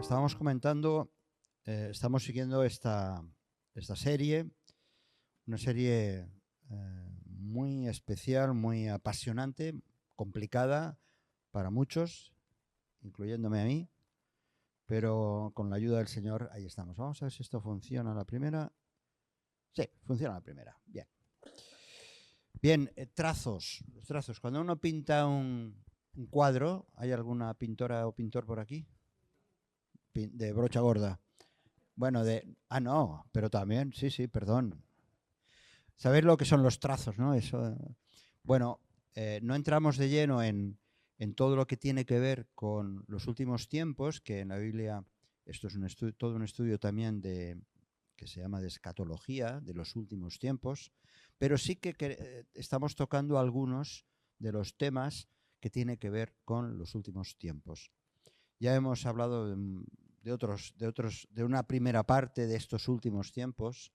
estábamos comentando, estamos siguiendo esta serie, una serie muy especial, muy apasionante, complicada para muchos, incluyéndome a mí, pero con la ayuda del Señor ahí estamos. Vamos a ver si esto funciona la primera. Sí, funciona la primera. Bien. Bien, trazos. Los trazos. Cuando uno pinta un cuadro, ¿hay alguna pintora o pintor por aquí? De brocha gorda. Bueno, no, pero también, sí, perdón. ¿Sabéis lo que son los trazos, no? Eso, bueno, no entramos de lleno en todo lo que tiene que ver con los últimos tiempos, que en la Biblia esto es todo un estudio también que se llama de escatología, de los últimos tiempos, pero sí que estamos tocando algunos de los temas que tienen que ver con los últimos tiempos. Ya hemos hablado de una primera parte de estos últimos tiempos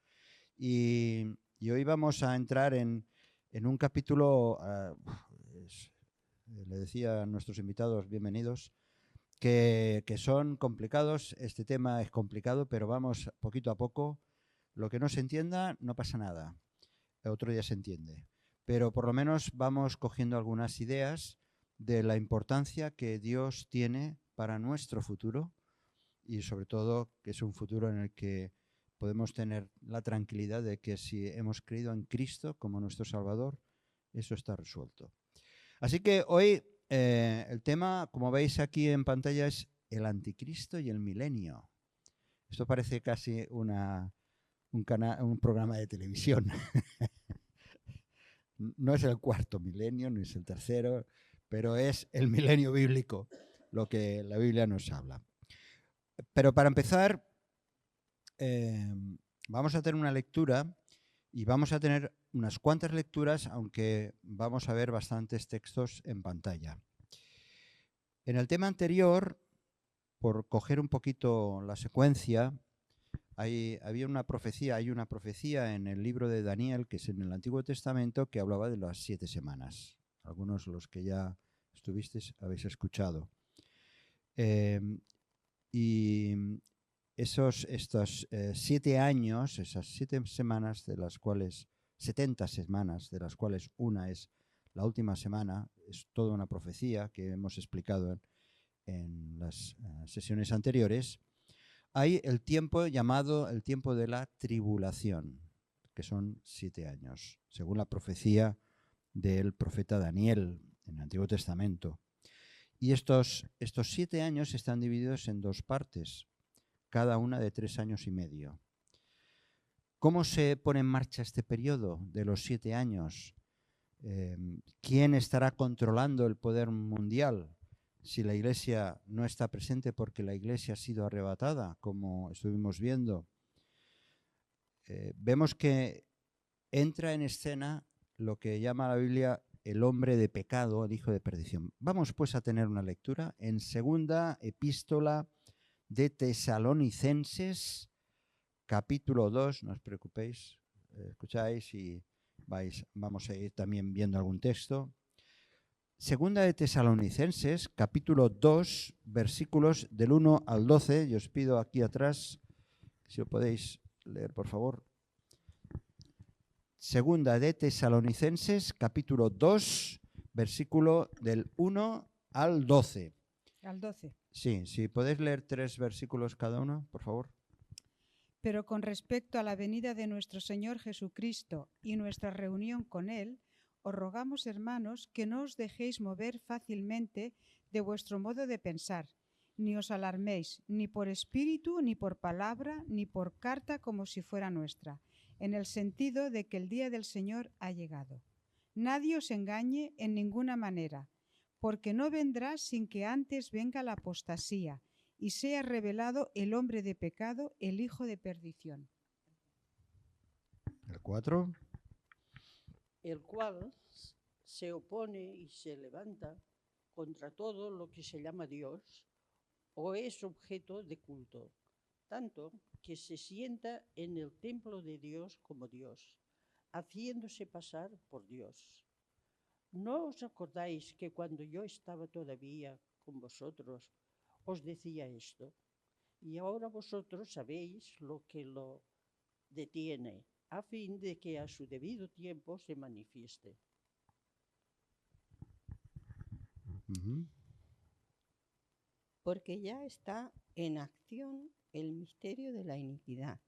y hoy vamos a entrar en un capítulo, le decía a nuestros invitados, bienvenidos, que son complicados. Este tema es complicado, pero vamos poquito a poco. Lo que no se entienda, no pasa nada. Otro día se entiende. Pero por lo menos vamos cogiendo algunas ideas de la importancia que Dios tiene para nuestro futuro y sobre todo que es un futuro en el que podemos tener la tranquilidad de que si hemos creído en Cristo como nuestro Salvador, eso está resuelto. Así que hoy el tema, como veis aquí en pantalla, es el anticristo y el milenio. Esto parece casi un programa de televisión. No es el cuarto milenio, no es el tercero, pero es el milenio bíblico, lo que la Biblia nos habla. Pero para empezar, vamos a tener una lectura y vamos a tener unas cuantas lecturas, aunque vamos a ver bastantes textos en pantalla. En el tema anterior, por coger un poquito la secuencia, hay una profecía en el libro de Daniel, que es en el Antiguo Testamento, que hablaba de las 7 semanas. Algunos de los que ya estuvisteis habéis escuchado. Y estos 7 años, esas 7 semanas, de las cuales 70 semanas, de las cuales una es la última semana, es toda una profecía que hemos explicado en las sesiones anteriores. Hay el tiempo llamado el tiempo de la tribulación, que son 7 años, según la profecía del profeta Daniel en el Antiguo Testamento. Y estos 7 años están divididos en 2 partes, cada una de 3 años y medio. ¿Cómo se pone en marcha este periodo de los 7 años? ¿Quién estará controlando el poder mundial si la Iglesia no está presente porque la Iglesia ha sido arrebatada, como estuvimos viendo? Vemos que entra en escena lo que llama la Biblia el hombre de pecado, el hijo de perdición. Vamos pues a tener una lectura en segunda epístola de Tesalonicenses, capítulo 2, no os preocupéis, escucháis y vamos a ir también viendo algún texto. Segunda de Tesalonicenses, capítulo 2, versículos del 1 al 12. Yo os pido aquí atrás, si lo podéis leer, por favor. Segunda de Tesalonicenses, capítulo 2, versículo del 1 al 12. Al 12. Sí, si podéis leer 3 versículos cada uno, por favor. Pero con respecto a la venida de nuestro Señor Jesucristo y nuestra reunión con Él, os rogamos, hermanos, que no os dejéis mover fácilmente de vuestro modo de pensar, ni os alarméis, ni por espíritu, ni por palabra, ni por carta como si fuera nuestra, en el sentido de que el día del Señor ha llegado. Nadie os engañe en ninguna manera, porque no vendrá sin que antes venga la apostasía, y sea revelado el hombre de pecado, el hijo de perdición. El 4. El cual se opone y se levanta contra todo lo que se llama Dios o es objeto de culto, tanto que se sienta en el templo de Dios como Dios, haciéndose pasar por Dios. ¿No os acordáis que cuando yo estaba todavía con vosotros os decía esto? y ahora vosotros sabéis lo que lo detiene, a fin de que a su debido tiempo se manifieste. Porque ya está en acción el misterio de la iniquidad,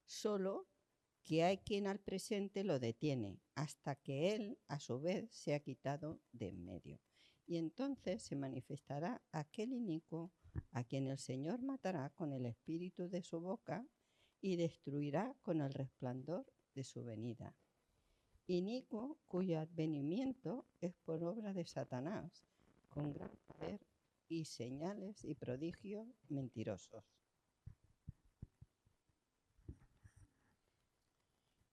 solo que hay quien al presente lo detiene, hasta que él, a su vez, se ha quitado de en medio. Y entonces se manifestará aquel inicuo a quien el Señor matará con el espíritu de su boca y destruirá con el resplandor de su venida. Inicuo cuyo advenimiento es por obra de Satanás, con gran poder y señales y prodigios mentirosos.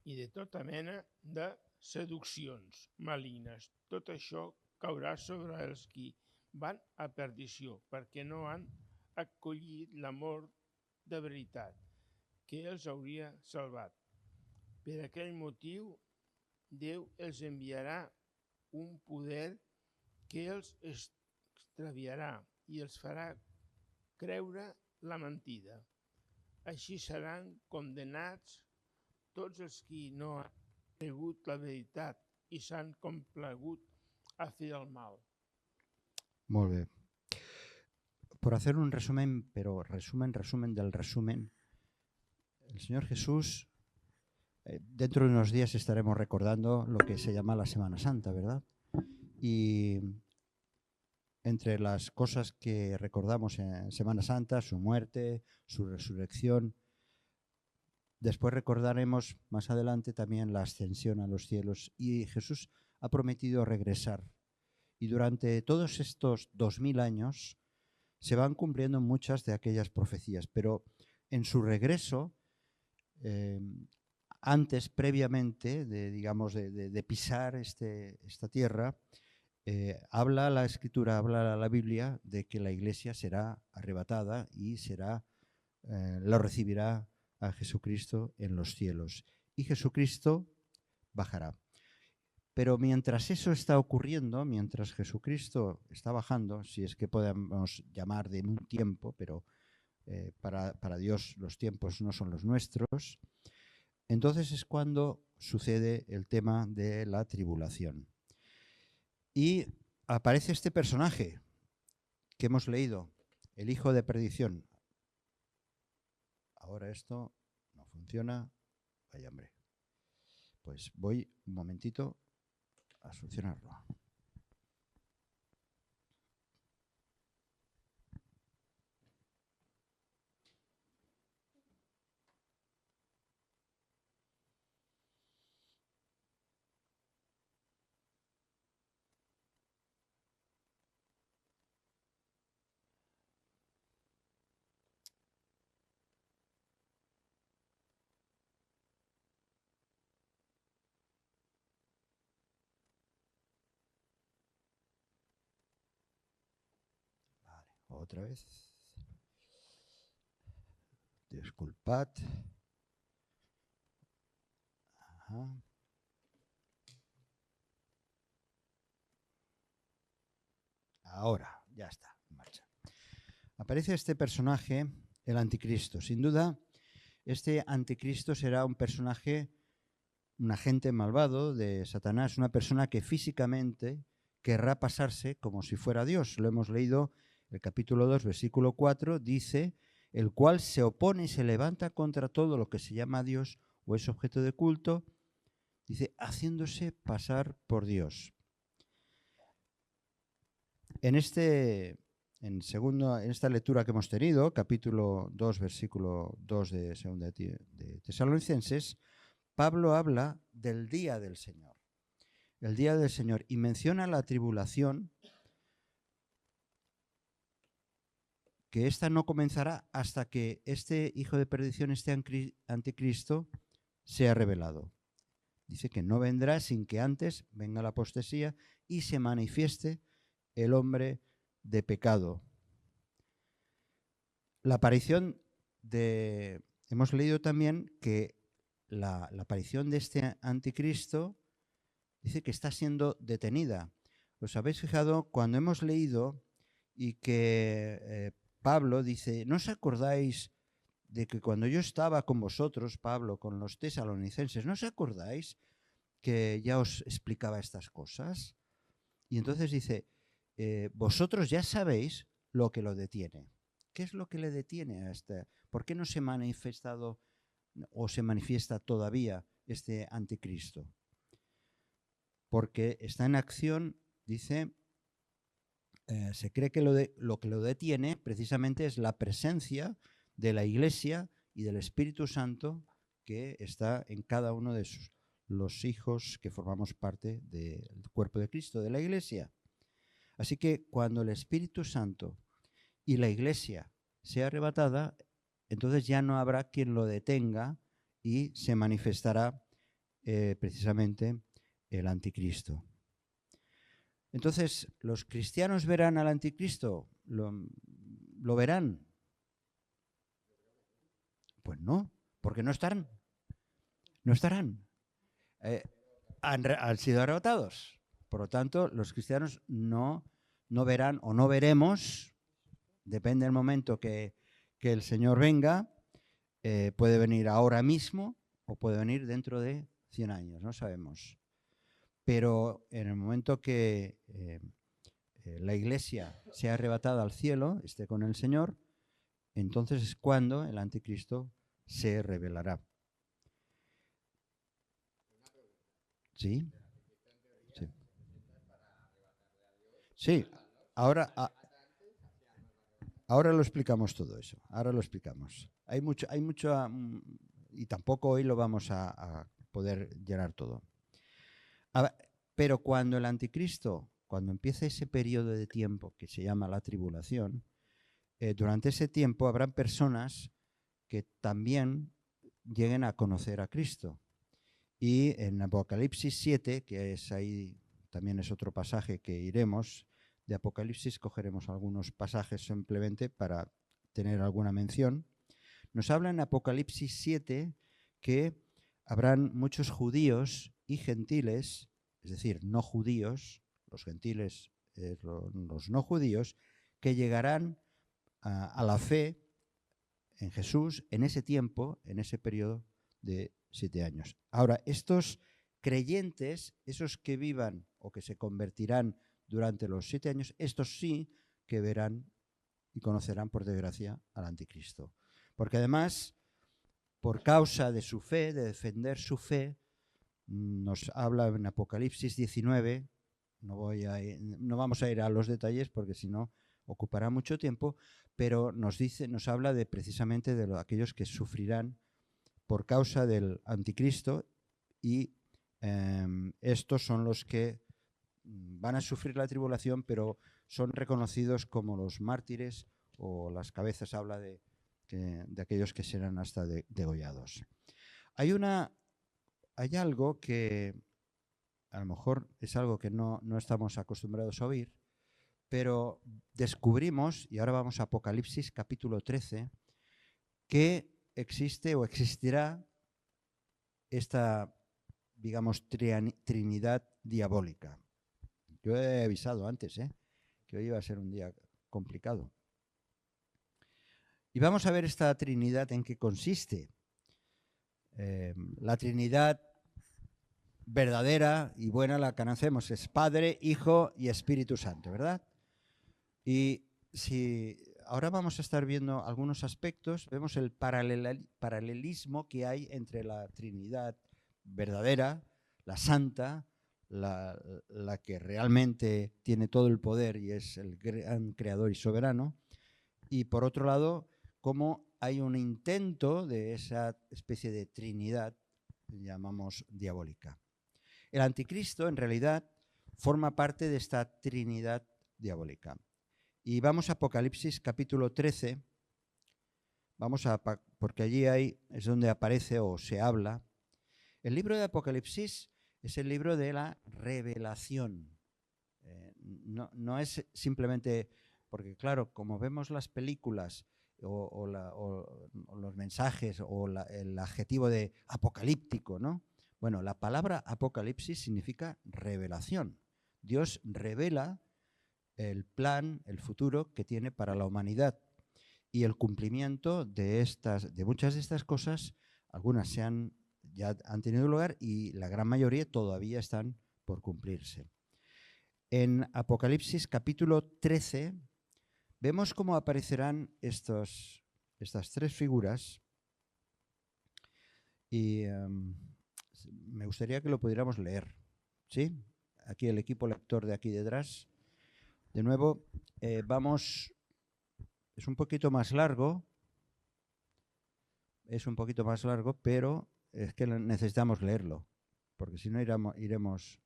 I de tota mena de seduccions malignes. Tot això caurà sobre els qui van a perdició, perquè no han acollit l'amor de veritat, que els hauria salvat. Per aquell motiu, Déu els enviarà un poder que els extraviarà i els farà creure la mentida. Així seran condemnats tots els qui no han cregut la veritat i s'han complagut a fer el mal. Molt bé. Por hacer un resumen, pero resumen del resumen, el Señor Jesús, dentro de unos días estaremos recordando lo que se llama la Semana Santa, ¿verdad? Y entre las cosas que recordamos en Semana Santa, su muerte, su resurrección. Después recordaremos más adelante también la ascensión a los cielos, y Jesús ha prometido regresar. Y durante todos estos 2000 años se van cumpliendo muchas de aquellas profecías, pero en su regreso, antes, previamente de pisar esta tierra, habla la Escritura, habla la Biblia de que la Iglesia será arrebatada y lo recibirá a Jesucristo en los cielos, y Jesucristo bajará. Pero mientras eso está ocurriendo, mientras Jesucristo está bajando, si es que podemos llamar de un tiempo, pero para Dios los tiempos no son los nuestros, entonces es cuando sucede el tema de la tribulación. Y aparece este personaje que hemos leído, el hijo de perdición. Ahora esto no funciona. Vaya hombre. Pues voy un momentito a solucionarlo. Otra vez. Disculpad. Ajá. Ahora, ya está, en marcha. Aparece este personaje, el anticristo. Sin duda, este anticristo será un personaje, un agente malvado de Satanás, una persona que físicamente querrá pasarse como si fuera Dios. Lo hemos leído. El capítulo 2, versículo 4, dice, el cual se opone y se levanta contra todo lo que se llama Dios o es objeto de culto, dice, haciéndose pasar por Dios. En esta lectura que hemos tenido, capítulo 2, versículo 2 de 2 de Tesalonicenses, Pablo habla del día del Señor. El día del Señor, y menciona la tribulación, que ésta no comenzará hasta que este hijo de perdición, este anticristo, sea revelado. Dice que no vendrá sin que antes venga la apostasía y se manifieste el hombre de pecado. La aparición hemos leído también que la aparición de este anticristo dice que está siendo detenida. ¿Os habéis fijado cuando hemos leído y que Pablo dice, ¿no os acordáis de que cuando yo estaba con vosotros, Pablo, con los tesalonicenses, ¿no os acordáis que ya os explicaba estas cosas? Y entonces dice, vosotros ya sabéis lo que lo detiene. ¿Qué es lo que le detiene a este? ¿Por qué no se ha manifestado o se manifiesta todavía este anticristo? Porque está en acción, dice, se cree que lo que lo detiene precisamente es la presencia de la Iglesia y del Espíritu Santo que está en cada uno de los hijos que formamos parte del cuerpo de Cristo, de la Iglesia. Así que cuando el Espíritu Santo y la Iglesia sea arrebatada, entonces ya no habrá quien lo detenga y se manifestará precisamente el anticristo. Entonces, ¿los cristianos verán al anticristo? ¿Lo verán? Pues no, porque no estarán. No estarán. Han sido arrebatados. Por lo tanto, los cristianos no verán o no veremos, depende del momento que el Señor venga, puede venir ahora mismo o puede venir dentro de 100 años, no sabemos. Pero en el momento que la Iglesia sea arrebatada al cielo, esté con el Señor, entonces es cuando el anticristo se revelará. ¿Sí? Sí. Sí, ahora lo explicamos todo eso. Ahora lo explicamos. Hay mucho y tampoco hoy lo vamos a poder llenar todo. Pero cuando el anticristo, cuando empiece ese periodo de tiempo que se llama la tribulación, durante ese tiempo habrán personas que también lleguen a conocer a Cristo. Y en Apocalipsis 7, que es ahí, también es otro pasaje que iremos, de Apocalipsis cogeremos algunos pasajes simplemente para tener alguna mención. Nos habla en Apocalipsis 7 que habrán muchos judíos y gentiles, es decir, no judíos, los gentiles, los no judíos, que llegarán a la fe en Jesús en ese tiempo, en ese periodo de 7 años. Ahora, estos creyentes, esos que vivan o que se convertirán durante los 7 años, estos sí que verán y conocerán, por desgracia, al anticristo. Porque además, por causa de su fe, de defender su fe, nos habla en Apocalipsis 19, no vamos a ir a los detalles porque si no ocupará mucho tiempo, pero nos habla de precisamente de aquellos que sufrirán por causa del anticristo y estos son los que van a sufrir la tribulación, pero son reconocidos como los mártires o las cabezas, habla de aquellos que serán hasta degollados. Hay algo que a lo mejor es algo que no estamos acostumbrados a oír, pero descubrimos, y ahora vamos a Apocalipsis capítulo 13, que existe o existirá esta, digamos, trinidad diabólica. Yo he avisado antes, que hoy iba a ser un día complicado. Y vamos a ver esta trinidad en qué consiste. La trinidad verdadera y buena, la que conocemos, es Padre, Hijo y Espíritu Santo, ¿verdad? Y si ahora vamos a estar viendo algunos aspectos, vemos el paralelismo que hay entre la Trinidad verdadera, la santa, la que realmente tiene todo el poder y es el gran creador y soberano, y por otro lado, cómo hay un intento de esa especie de Trinidad, llamamos diabólica. El anticristo, en realidad, forma parte de esta Trinidad diabólica. Y vamos a Apocalipsis capítulo 13, porque allí es donde aparece o se habla. El libro de Apocalipsis es el libro de la revelación. No es simplemente, porque claro, como vemos las películas o los mensajes o el adjetivo de apocalíptico, ¿no? Bueno, la palabra apocalipsis significa revelación. Dios revela el plan, el futuro que tiene para la humanidad. y el cumplimiento de muchas de estas cosas. Algunas ya han tenido lugar y la gran mayoría todavía están por cumplirse. En Apocalipsis capítulo 13 vemos cómo aparecerán estas tres figuras y me gustaría que lo pudiéramos leer. ¿Sí? Aquí el equipo lector de aquí detrás. De nuevo, vamos, es un poquito más largo, pero es que necesitamos leerlo, porque si no iremos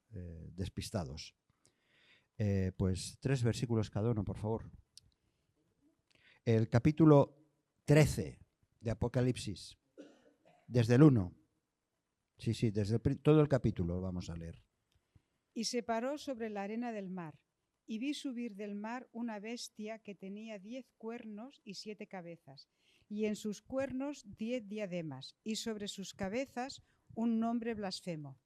despistados. Pues 3 versículos cada uno, por favor. El capítulo 13 de Apocalipsis, desde el 1. Sí, desde todo el capítulo lo vamos a leer. Y se paró sobre la arena del mar, y vi subir del mar una bestia que tenía 10 cuernos y 7 cabezas, y en sus cuernos 10 diademas, y sobre sus cabezas un nombre blasfemo.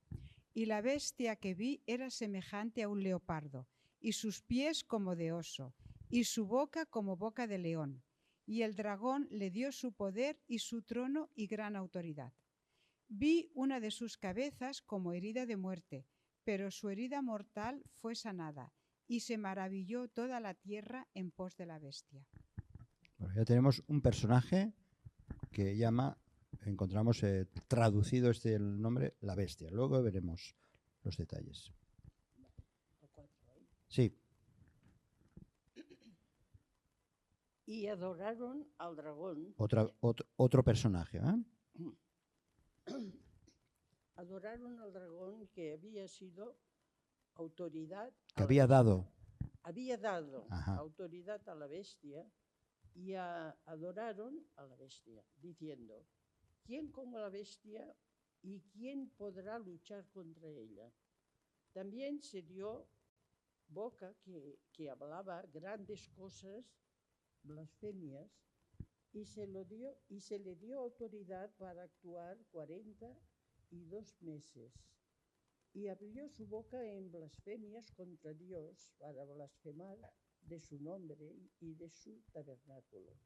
Y la bestia que vi era semejante a un leopardo, y sus pies como de oso, y su boca como boca de león. Y el dragón le dio su poder y su trono y gran autoridad. Vi una de sus cabezas como herida de muerte, pero su herida mortal fue sanada, y se maravilló toda la tierra en pos de la bestia. Bueno, ya tenemos un personaje que encontramos traducido el nombre, la bestia. Luego veremos los detalles. Sí. Y adoraron al dragón. Otro personaje, ¿eh? Adoraron al dragón que había sido autoridad. Que había dado. Había dado Ajá. autoridad a la bestia y adoraron a la bestia, diciendo: ¿quién como la bestia y quién podrá luchar contra ella? También se dio boca que hablaba grandes cosas, blasfemias, y se le dio autoridad para actuar 42 meses. Y abrió su boca en blasfemias contra Dios para blasfemar de su nombre y de su tabernáculo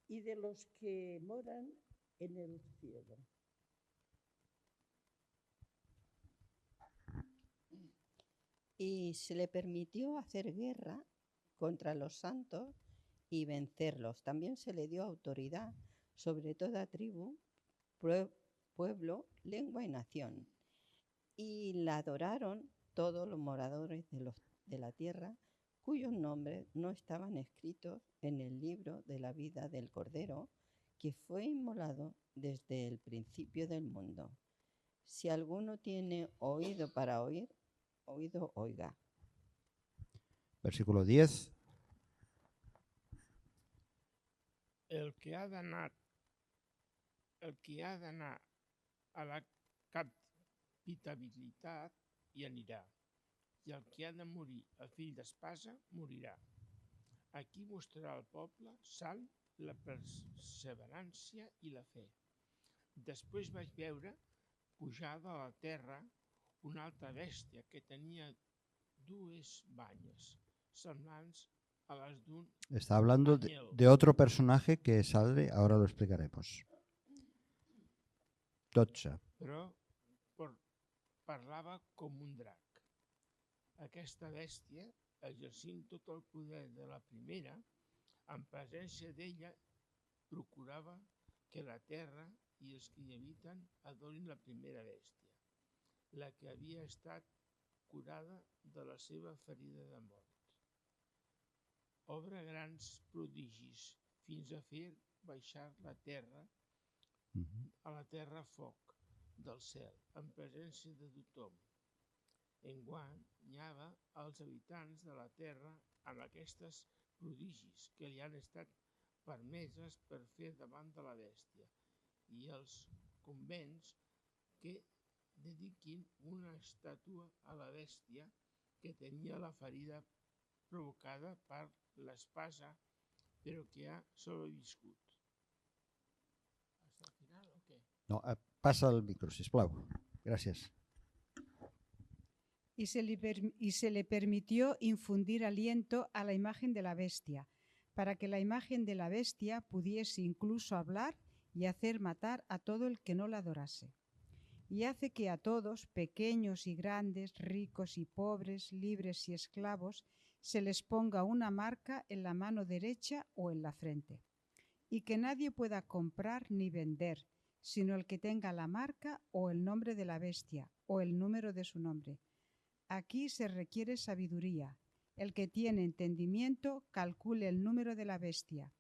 y de los que moran en el cielo. Y se le permitió hacer guerra contra los santos y vencerlos. También se le dio autoridad sobre toda tribu, pueblo, lengua y nación. Y la adoraron todos los moradores de la tierra, cuyos nombres no estaban escritos en el libro de la vida del Cordero, que fue inmolado desde el principio del mundo. Si alguno tiene oído para oír, oído oiga. Versículo 10. El que ha d'anar a la capitalitat hi anirà, i el que ha de morir a fill d'espasa morirà. Aquí mostrarà al poble sant la perseverança i la fe. Després vaig veure pujada a la terra una altra bèstia que tenia 2 banyes, semblants a les d'un Está hablando anyel. de otro personaje que sale, ahora lo explicaremos. 12. Però parlava com un drac. Aquesta bèstia, exercint tot el poder de la primera, en presència d'ella, procurava que la terra i els que hi habiten adorin la primera bèstia, la que havia estat curada de la seva ferida de mort. Obra grans prodigis fins a fer baixar a la terra foc del cel, en presència de tothom. Enguanyava als habitants de la terra amb aquestes prodigis que li han estat permeses per fer davant de la bèstia, i els convenç que dediquin una estàtua a la bèstia que tenia la ferida provocada per l'espasa, però que ha sobreviscut. ¿Hasta el final o qué? No, pasa el micro, sisplau. Gracias. Y se le permitió infundir aliento a la imagen de la bestia, para que la imagen de la bestia pudiese incluso hablar y hacer matar a todo el que no la adorase. Y hace que a todos, pequeños y grandes, ricos y pobres, libres y esclavos, se les ponga una marca en la mano derecha o en la frente, y que nadie pueda comprar ni vender, sino el que tenga la marca o el nombre de la bestia o el número de su nombre. Aquí se requiere sabiduría. El que tiene entendimiento calcule el número de la bestia,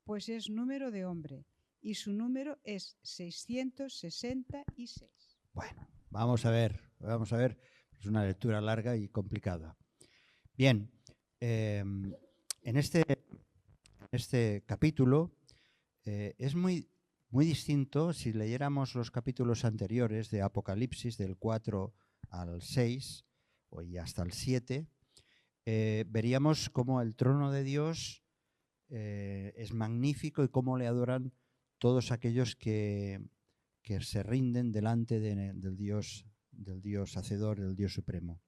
pues es número de hombre, y su número es 666. Bueno, vamos a ver. Es una lectura larga y complicada. Bien, en este capítulo es muy distinto si leyéramos los capítulos anteriores de Apocalipsis, del 4 al 6 y hasta el 7. Veríamos cómo el trono de Dios es magnífico y cómo le adoran todos aquellos que se rinden delante del Dios Hacedor, del Dios Supremo.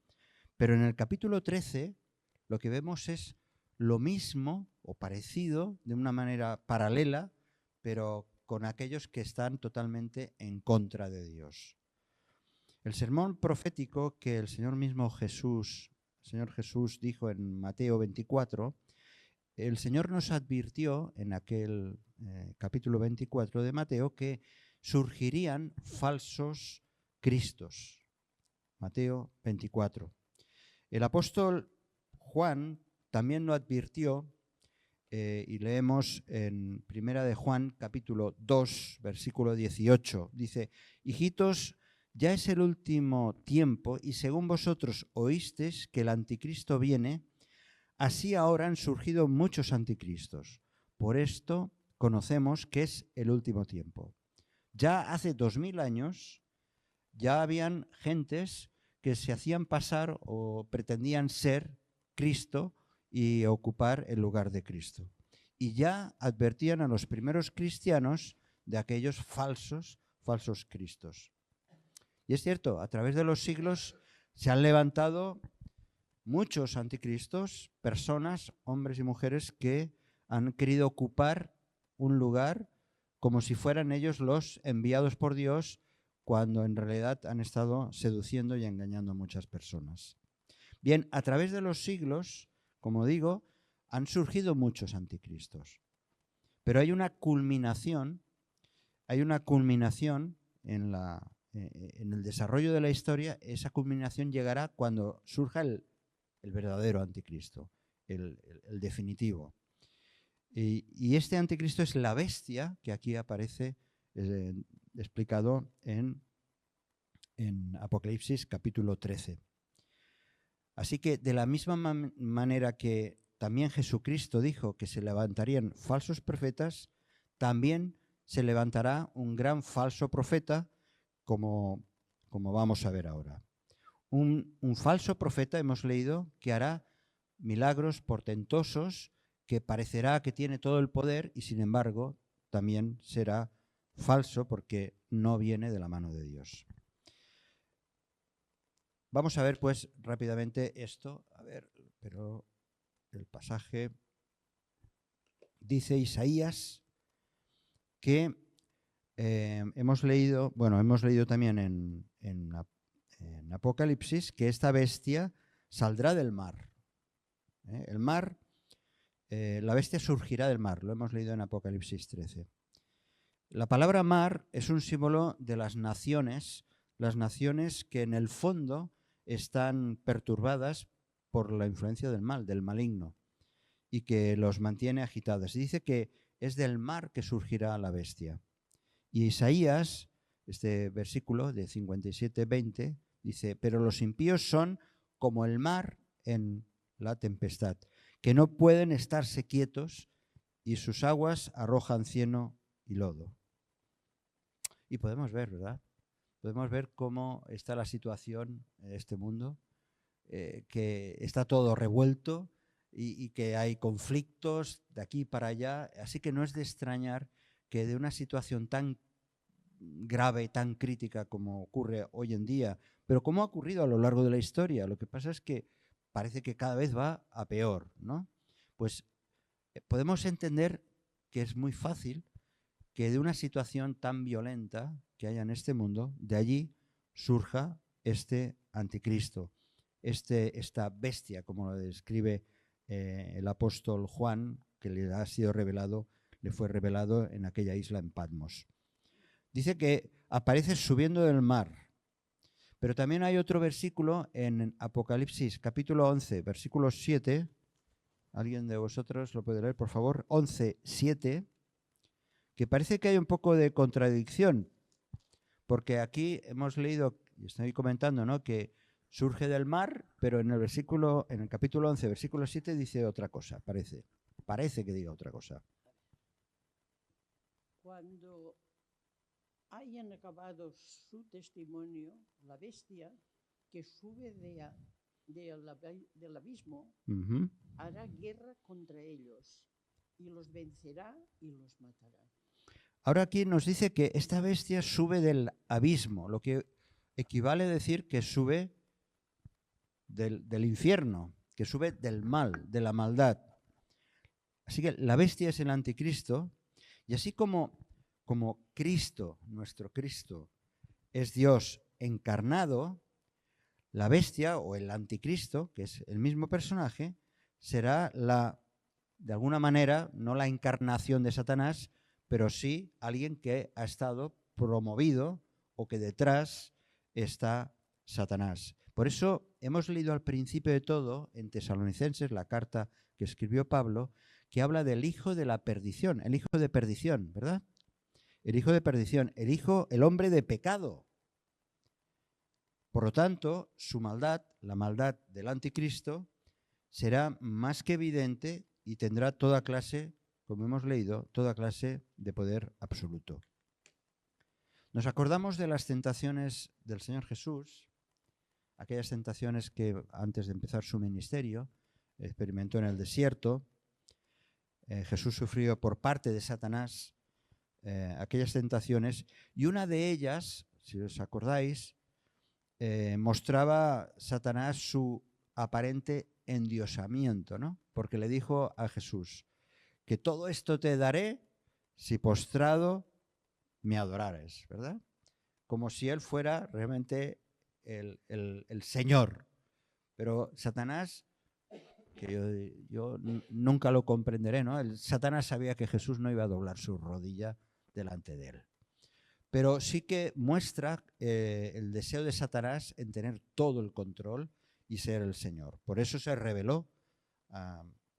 Pero en el capítulo 13 lo que vemos es lo mismo o parecido, de una manera paralela, pero con aquellos que están totalmente en contra de Dios. El sermón profético que el Señor Jesús dijo en Mateo 24, el Señor nos advirtió en aquel capítulo 24 de Mateo que surgirían falsos cristos. Mateo 24. El apóstol Juan también lo advirtió y leemos en Primera de Juan capítulo 2, versículo 18. Dice: hijitos, ya es el último tiempo y según vosotros oísteis que el anticristo viene, así ahora han surgido muchos anticristos. Por esto conocemos que es el último tiempo. Ya hace 2000 años ya habían gentes que se hacían pasar o pretendían ser Cristo y ocupar el lugar de Cristo. Y ya advertían a los primeros cristianos de aquellos falsos cristos. Y es cierto, a través de los siglos se han levantado muchos anticristos, personas, hombres y mujeres que han querido ocupar un lugar como si fueran ellos los enviados por Dios, cuando en realidad han estado seduciendo y engañando a muchas personas. Bien, a través de los siglos, como digo, han surgido muchos anticristos. Pero hay una culminación en el desarrollo de la historia. Esa culminación llegará cuando surja el verdadero anticristo, el definitivo. Y este anticristo es la bestia que aquí aparece explicado en Apocalipsis capítulo 13. Así que de la misma manera que también Jesucristo dijo que se levantarían falsos profetas, también se levantará un gran falso profeta, como vamos a ver ahora. Un falso profeta, hemos leído, que hará milagros portentosos, que parecerá que tiene todo el poder y sin embargo también será falso porque no viene de la mano de Dios. Vamos a ver pues rápidamente esto. A ver, pero el pasaje dice Isaías que hemos leído también en Apocalipsis que esta bestia saldrá del mar. El mar, la bestia surgirá del mar, lo hemos leído en Apocalipsis 13. La palabra mar es un símbolo de las naciones que en el fondo están perturbadas por la influencia del mal, del maligno, y que los mantiene agitados. Dice que es del mar que surgirá la bestia. Y Isaías, este versículo de 57:20, dice: pero los impíos son como el mar en la tempestad, que no pueden estarse quietos y sus aguas arrojan cieno y lodo. Y podemos ver, ¿verdad? Podemos ver cómo está la situación en este mundo, que está todo revuelto y que hay conflictos de aquí para allá. Así que no es de extrañar que de una situación tan grave, tan crítica como ocurre hoy en día, pero como ha ocurrido a lo largo de la historia, lo que pasa es que parece que cada vez va a peor, ¿no? Pues podemos entender que es muy fácil que de una situación tan violenta que haya en este mundo, de allí surja este anticristo, esta bestia, como lo describe el apóstol Juan, que le ha sido revelado, le fue revelado en aquella isla en Patmos. Dice que aparece subiendo del mar, pero también hay otro versículo en Apocalipsis capítulo 11, versículo 7. ¿Alguien de vosotros lo puede leer, por favor? 11, 7, que parece que hay un poco de contradicción, porque aquí hemos leído, y estoy comentando, ¿no?, que surge del mar, pero en el capítulo 11, versículo 7, dice otra cosa, parece que diga otra cosa. Cuando hayan acabado su testimonio, la bestia que sube del abismo hará guerra contra ellos y los vencerá y los matará. Ahora aquí nos dice que esta bestia sube del abismo, lo que equivale a decir que sube del infierno, que sube del mal, de la maldad. Así que la bestia es el anticristo, y así como Cristo, nuestro Cristo, es Dios encarnado, la bestia o el anticristo, que es el mismo personaje, será de alguna manera, no la encarnación de Satanás, pero sí alguien que ha estado promovido o que detrás está Satanás. Por eso hemos leído al principio de todo, en Tesalonicenses, la carta que escribió Pablo, que habla del hijo de la perdición, el hijo de perdición, ¿verdad? El hijo de perdición, el hombre de pecado. Por lo tanto, su maldad, la maldad del anticristo, será más que evidente y tendrá toda clase, como hemos leído, toda clase de poder absoluto. Nos acordamos de las tentaciones del Señor Jesús, aquellas tentaciones que antes de empezar su ministerio experimentó en el desierto. Jesús sufrió por parte de Satanás aquellas tentaciones, y una de ellas, si os acordáis, mostraba Satanás su aparente endiosamiento, ¿no? Porque le dijo a Jesús que todo esto te daré si postrado me adorares, ¿verdad? Como si él fuera realmente el Señor. Pero Satanás, que yo nunca lo comprenderé, ¿no? Satanás sabía que Jesús no iba a doblar su rodilla delante de él. Pero sí que muestra el deseo de Satanás en tener todo el control y ser el Señor. Por eso se rebeló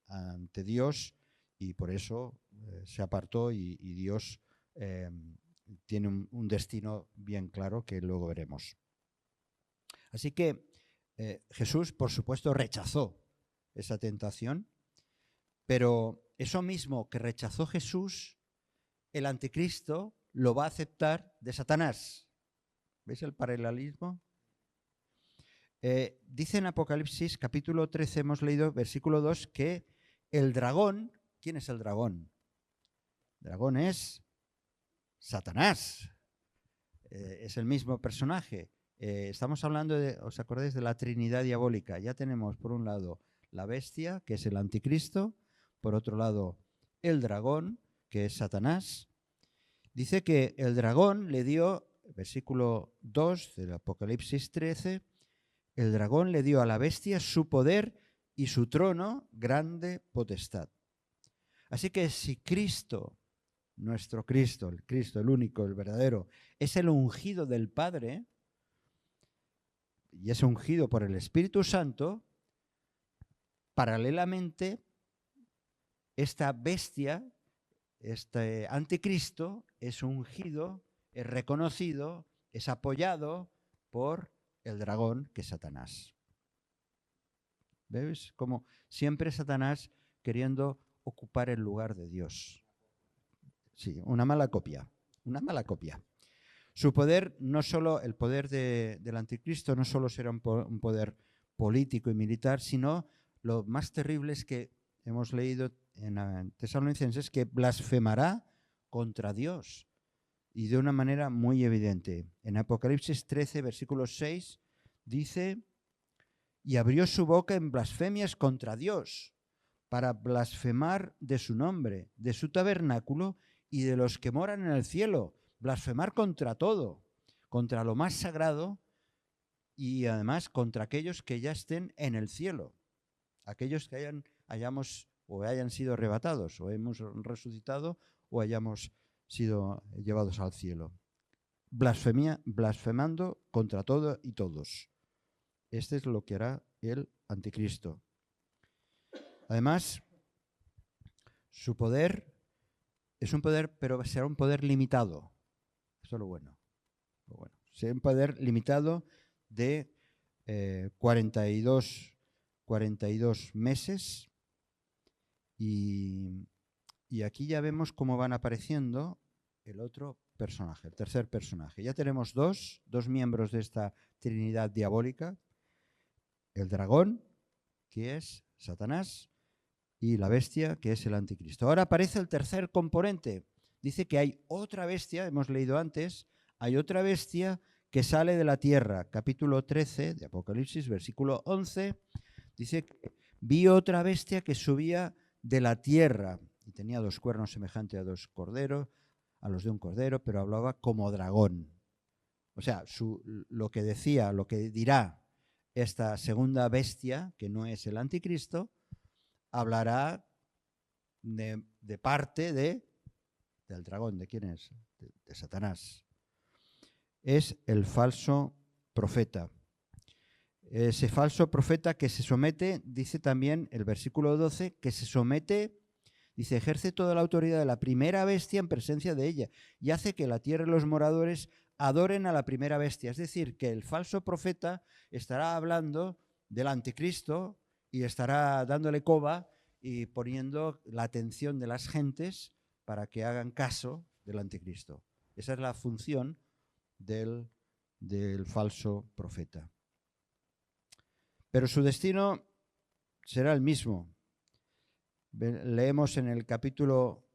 ante Dios y por eso se apartó y Dios tiene un destino bien claro que luego veremos. Así que Jesús, por supuesto, rechazó esa tentación, pero eso mismo que rechazó Jesús, el anticristo lo va a aceptar de Satanás. ¿Veis el paralelismo? Dice en Apocalipsis capítulo 13, hemos leído versículo 2, que el dragón, ¿quién es el dragón? El dragón es Satanás, es el mismo personaje. Estamos hablando ¿os acordáis de la Trinidad diabólica? Ya tenemos por un lado la bestia, que es el anticristo, por otro lado el dragón, que es Satanás. Dice que el dragón le dio, versículo 2 del Apocalipsis 13, el dragón le dio a la bestia su poder y su trono, grande potestad. Así que si Cristo, nuestro Cristo, el único, el verdadero, es el ungido del Padre y es ungido por el Espíritu Santo, paralelamente esta bestia, este anticristo, es ungido, es reconocido, es apoyado por el dragón, que es Satanás. ¿Veis? Como siempre Satanás queriendo ocupar el lugar de Dios. Sí, una mala copia. Su poder, no solo el poder del anticristo, no solo será un poder político y militar, sino lo más terrible es que hemos leído en Tesalonicenses que blasfemará contra Dios y de una manera muy evidente. En Apocalipsis 13, versículo 6, dice: y abrió su boca en blasfemias contra Dios, para blasfemar de su nombre, de su tabernáculo y de los que moran en el cielo. Blasfemar contra todo, contra lo más sagrado y además contra aquellos que ya estén en el cielo, aquellos que hayan sido arrebatados, o hemos resucitado, o hayamos sido llevados al cielo. Blasfemando contra todo y todos. Este es lo que hará el anticristo. Además, su poder es un poder, pero será un poder limitado. Eso es lo bueno. Será un poder limitado de 42 meses. Y aquí ya vemos cómo van apareciendo el otro personaje, el tercer personaje. Ya tenemos dos miembros de esta Trinidad diabólica. El dragón, que es Satanás, y la bestia, que es el anticristo. Ahora aparece el tercer componente. Dice que hay otra bestia, hemos leído antes, hay otra bestia que sale de la tierra. Capítulo 13 de Apocalipsis, versículo 11, dice que vi otra bestia que subía de la tierra y tenía 2 cuernos semejantes a los de un cordero, pero hablaba como dragón. O sea, lo que dirá esta segunda bestia, que no es el anticristo, hablará de parte del dragón. ¿De quién es? De Satanás. Es el falso profeta. Ese falso profeta que se somete, dice también el versículo 12, que se somete, dice, ejerce toda la autoridad de la primera bestia en presencia de ella y hace que la tierra y los moradores adoren a la primera bestia. Es decir, que el falso profeta estará hablando del anticristo y estará dándole coba y poniendo la atención de las gentes para que hagan caso del anticristo. Esa es la función del falso profeta. Pero su destino será el mismo. Leemos en el capítulo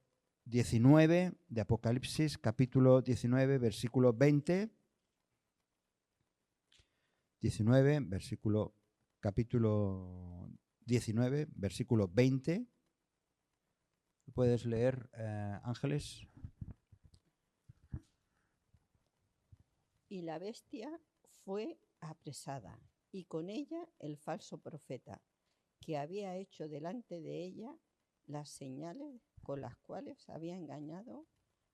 19 de Apocalipsis, capítulo 19, versículo 20. 19, capítulo 19, versículo 20. ¿Puedes leer, Ángeles? Y la bestia fue apresada, y con ella el falso profeta, que había hecho delante de ella las señales con las cuales había engañado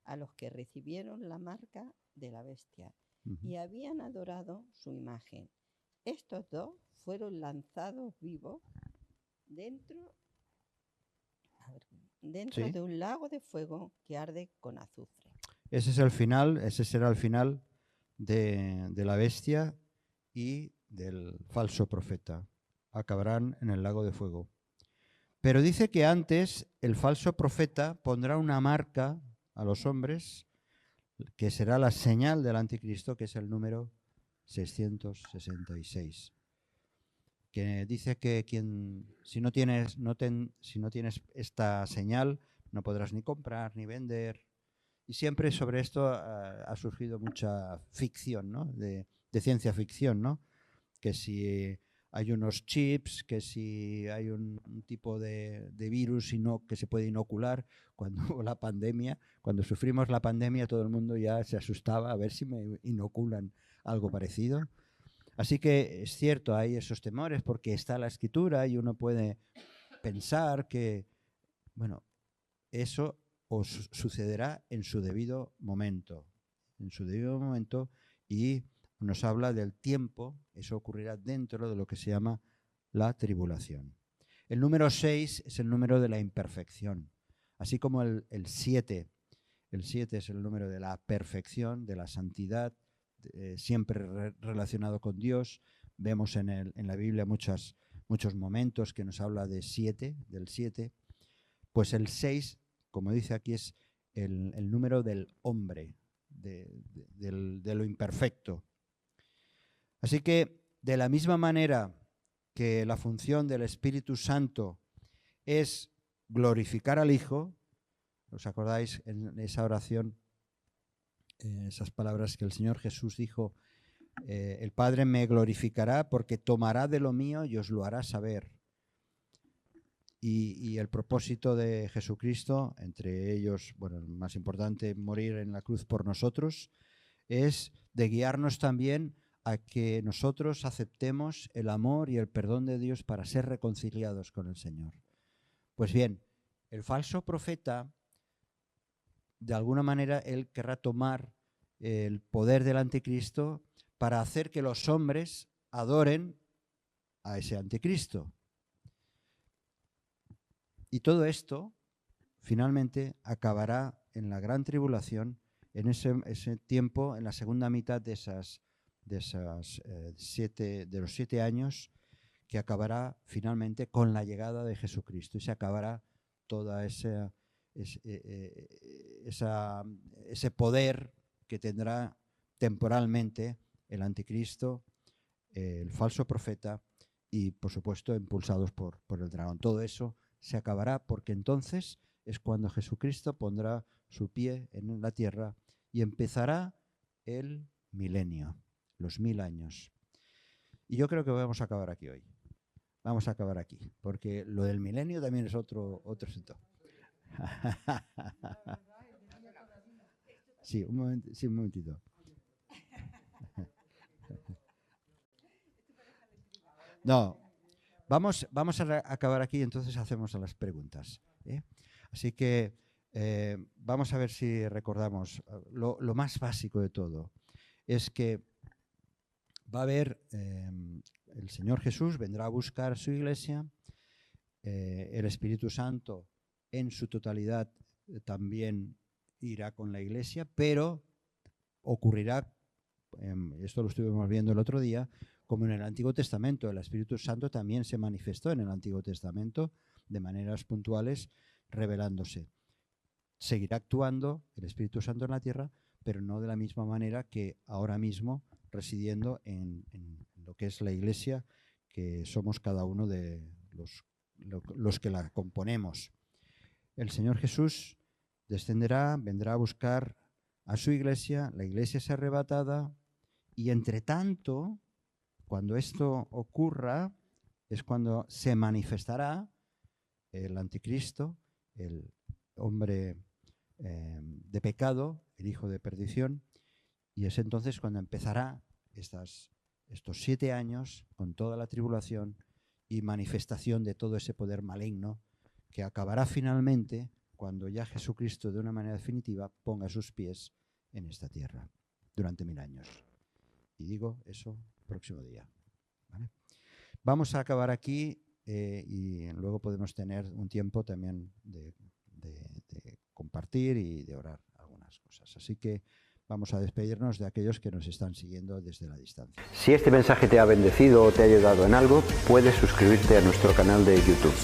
a los que recibieron la marca de la bestia y habían adorado su imagen. Estos dos fueron lanzados vivos dentro Sí. de un lago de fuego que arde con azufre. Ese será el final de la bestia y del falso profeta. Acabarán en el lago de fuego. Pero dice que antes el falso profeta pondrá una marca a los hombres que será la señal del anticristo, que es el número 666. Que dice que si no tienes esta señal no podrás ni comprar ni vender. Y siempre sobre esto ha surgido mucha ficción, ¿no? De ciencia ficción, ¿no? Que si hay unos chips, que si hay un tipo de virus que se puede inocular. Cuando hubo la pandemia, cuando sufrimos la pandemia, todo el mundo ya se asustaba a ver si me inoculan algo parecido. Así que es cierto, hay esos temores porque está la Escritura y uno puede pensar que, bueno, eso os sucederá en su debido momento. En su debido momento, y nos habla del tiempo, eso ocurrirá dentro de lo que se llama la tribulación. El número 6 es el número de la imperfección, así como el 7. El 7 es el número de la perfección, de la santidad, siempre relacionado con Dios. Vemos en la Biblia muchos momentos que nos habla del 7. Pues el 6, como dice aquí, es el número del hombre, de lo imperfecto. Así que, de la misma manera que la función del Espíritu Santo es glorificar al Hijo, ¿os acordáis en esa oración, esas palabras que el Señor Jesús dijo? El Padre me glorificará porque tomará de lo mío y os lo hará saber. y el propósito de Jesucristo, entre ellos, bueno, el más importante, morir en la cruz por nosotros, es de guiarnos también a que nosotros aceptemos el amor y el perdón de Dios para ser reconciliados con el Señor. Pues bien, el falso profeta, de alguna manera, él querrá tomar el poder del anticristo para hacer que los hombres adoren a ese anticristo. Y todo esto, finalmente, acabará en la gran tribulación, en ese tiempo, en la segunda mitad de los 7 años, que acabará finalmente con la llegada de Jesucristo. Y se acabará toda ese poder que tendrá temporalmente el anticristo, el falso profeta y, por supuesto, impulsados por el dragón. Todo eso se acabará, porque entonces es cuando Jesucristo pondrá su pie en la tierra y empezará el milenio, los 1000 años. Y yo creo que vamos a acabar aquí hoy. Vamos a acabar aquí, porque lo del milenio también es otro asunto. Sí, un momentito. No, vamos a acabar aquí, entonces hacemos las preguntas, ¿eh? Así que vamos a ver si recordamos lo más básico de todo. Es que va a haber, el Señor Jesús vendrá a buscar a su iglesia, el Espíritu Santo en su totalidad también irá con la iglesia, pero ocurrirá, esto lo estuvimos viendo el otro día, como en el Antiguo Testamento. El Espíritu Santo también se manifestó en el Antiguo Testamento de maneras puntuales, revelándose. Seguirá actuando el Espíritu Santo en la tierra, pero no de la misma manera que ahora mismo, residiendo en lo que es la iglesia, que somos cada uno de los que la componemos. El Señor Jesús descenderá, vendrá a buscar a su iglesia, la iglesia es arrebatada, y entre tanto, cuando esto ocurra, es cuando se manifestará el anticristo, el hombre de pecado, el hijo de perdición, y es entonces cuando empezará estos 7 años con toda la tribulación y manifestación de todo ese poder maligno, que acabará finalmente cuando ya Jesucristo de una manera definitiva ponga sus pies en esta tierra durante 1000 años. Y digo eso próximo día, ¿vale? Vamos a acabar aquí y luego podemos tener un tiempo también de compartir y de orar algunas cosas. Así que vamos a despedirnos de aquellos que nos están siguiendo desde la distancia. Si este mensaje te ha bendecido o te ha ayudado en algo, puedes suscribirte a nuestro canal de YouTube.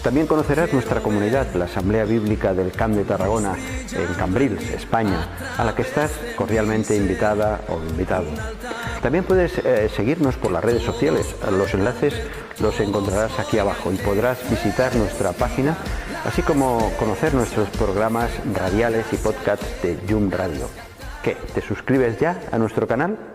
También conocerás nuestra comunidad, la Asamblea Bíblica del Camp de Tarragona, en Cambrils, España, a la que estás cordialmente invitada o invitado. También puedes seguirnos por las redes sociales. Los enlaces los encontrarás aquí abajo y podrás visitar nuestra página, así como conocer nuestros programas radiales y podcasts de Yum Radio. ¿Qué? ¿Te suscribes ya a nuestro canal?